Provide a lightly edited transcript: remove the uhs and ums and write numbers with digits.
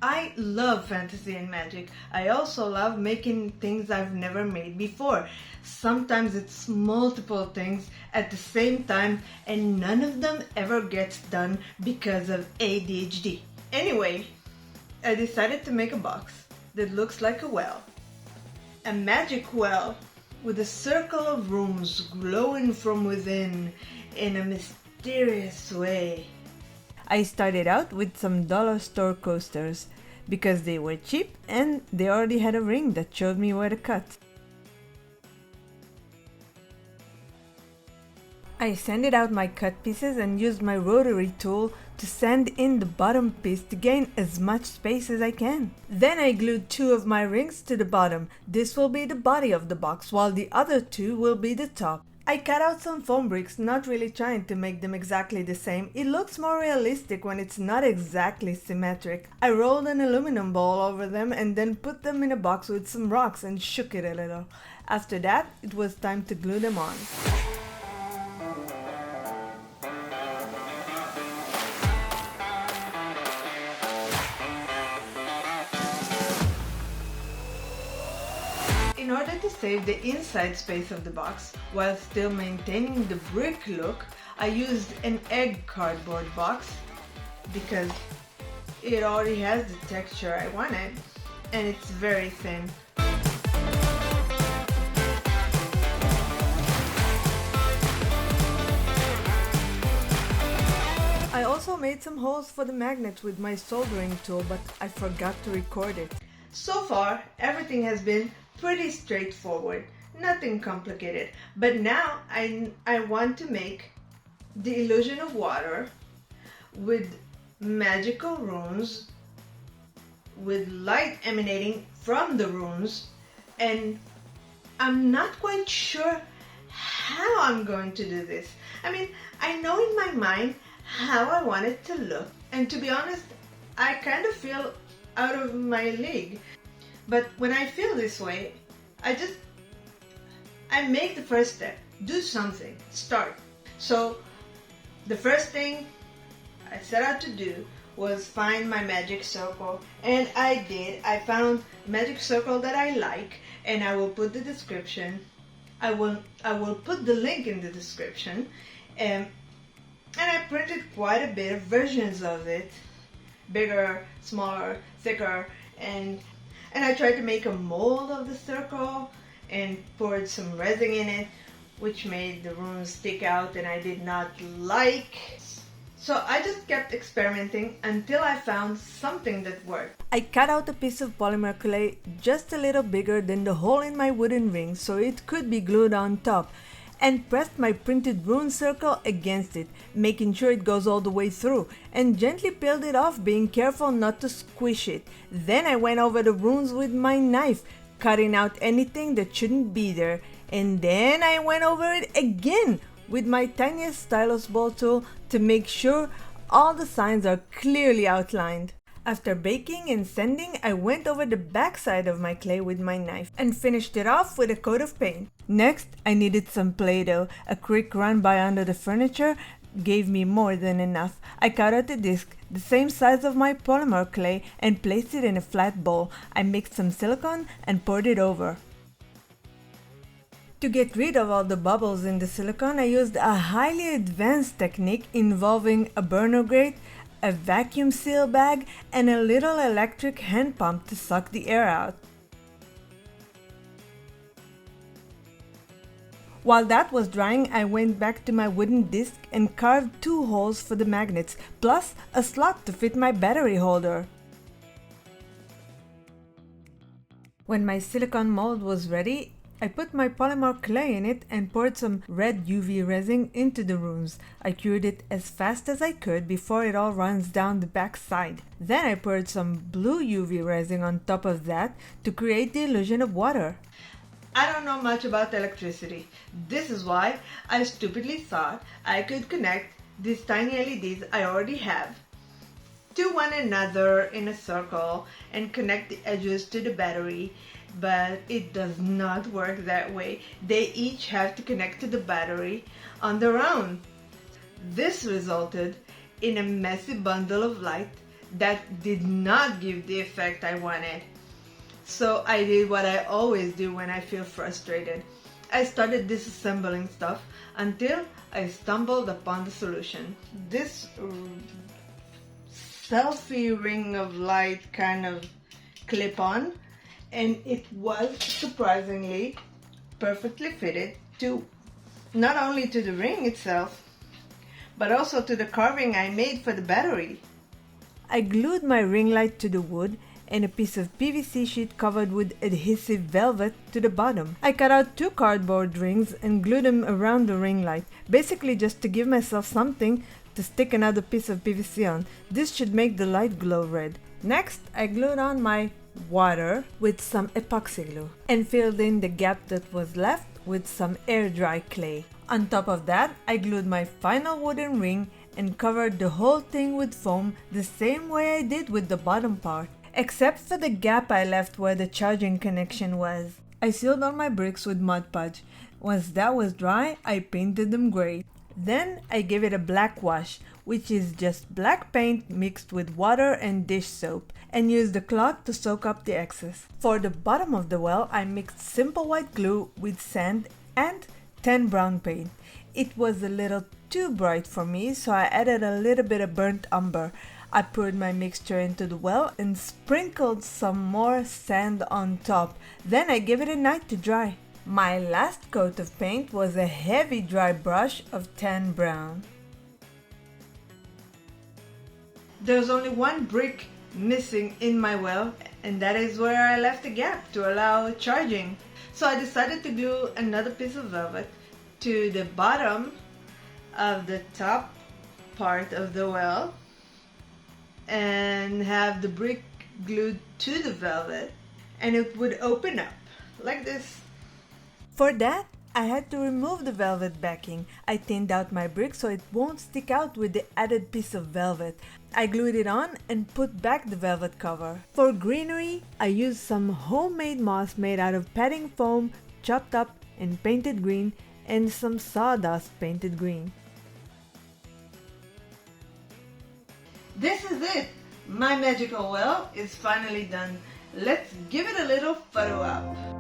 I love fantasy and magic. I also love making things I've never made before. Sometimes it's multiple things at the same time and none of them ever gets done because of ADHD. Anyway, I decided to make a box that looks like a well. A magic well with a circle of rooms glowing from within in a mysterious way. I started out with some dollar store coasters because they were cheap and they already had a ring that showed me where to cut. I sanded out my cut pieces and used my rotary tool to sand in the bottom piece to gain as much space as I can. Then I glued 2 of my rings to the bottom. This will be the body of the box, while the other 2 will be the top. I cut out some foam bricks, not really trying to make them exactly the same. It looks more realistic when it's not exactly symmetric. I rolled an aluminum ball over them and then put them in a box with some rocks and shook it a little. After that, it was time to glue them on. In order to save the inside space of the box while still maintaining the brick look, I used an egg cardboard box because it already has the texture I wanted and it's very thin. I also made some holes for the magnets with my soldering tool, but I forgot to record it. So far, everything has been pretty straightforward, nothing complicated. But now I want to make the illusion of water with magical runes, with light emanating from the runes, and I'm not quite sure how I'm going to do this. I mean, I know in my mind how I want it to look, and to be honest, I kind of feel out of my league. But when I feel this way, I make the first step. Do something. Start. So the first thing I set out to do was find my magic circle, and I did. I found a magic circle that I like, and I will put the description. I will put the link in the description, and I printed quite a bit of versions of it, bigger, smaller, thicker, and I tried to make a mold of the circle and poured some resin in it, which made the runes stick out and I did not like. So I just kept experimenting until I found something that worked. I cut out a piece of polymer clay just a little bigger than the hole in my wooden ring so it could be glued on top, and pressed my printed rune circle against it, making sure it goes all the way through, and gently peeled it off, being careful not to squish it. Then I went over the runes with my knife, cutting out anything that shouldn't be there, and then I went over it again with my tiniest stylus ball tool to make sure all the signs are clearly outlined. After baking and sanding, I went over the backside of my clay with my knife and finished it off with a coat of paint. Next, I needed some Play-Doh. A quick run by under the furniture gave me more than enough. I cut out a disc the same size of my polymer clay and placed it in a flat bowl. I mixed some silicone and poured it over. To get rid of all the bubbles in the silicone, I used a highly advanced technique involving a burner grate, a vacuum seal bag, and a little electric hand pump to suck the air out. While that was drying, I went back to my wooden disc and carved 2 holes for the magnets, plus a slot to fit my battery holder. When my silicone mold was ready, I put my polymer clay in it and poured some red UV resin into the runes. I cured it as fast as I could before it all runs down the back side. Then I poured some blue UV resin on top of that to create the illusion of water. I don't know much about electricity. This is why I stupidly thought I could connect these tiny LEDs I already have to one another in a circle and connect the edges to the battery, but it does not work that way. They each have to connect to the battery on their own. This resulted in a messy bundle of light that did not give the effect I wanted. So I did what I always do when I feel frustrated. I started disassembling stuff until I stumbled upon the solution. This selfie ring of light kind of clip-on, and it was surprisingly perfectly fitted to not only to the ring itself, but also to the carving I made for the battery. I glued my ring light to the wood and a piece of PVC sheet covered with adhesive velvet to the bottom. I cut out 2 cardboard rings and glued them around the ring light, basically just to give myself something to stick another piece of PVC on. This should make the light glow red. Next, I glued on my water with some epoxy glue and filled in the gap that was left with some air dry clay. On top of that, I glued my final wooden ring and covered the whole thing with foam the same way I did with the bottom part, except for the gap I left where the charging connection was. I sealed all my bricks with Mod Podge. Once that was dry, I painted them gray. Then I gave it a black wash, which is just black paint mixed with water and dish soap, and used a cloth to soak up the excess. For the bottom of the well, I mixed simple white glue with sand and tan brown paint. It was a little too bright for me, so I added a little bit of burnt umber. I poured my mixture into the well and sprinkled some more sand on top. Then I gave it a night to dry. My last coat of paint was a heavy dry brush of tan brown. There's only one brick missing in my well, and that is where I left a gap to allow charging. So I decided to glue another piece of velvet to the bottom of the top part of the well and have the brick glued to the velvet, and it would open up like this. For that, I had to remove the velvet backing. I thinned out my brick so it won't stick out with the added piece of velvet. I glued it on and put back the velvet cover. For greenery, I used some homemade moss made out of padding foam chopped up and painted green, and some sawdust painted green. This is it! My magical well is finally done. Let's give it a little photo op.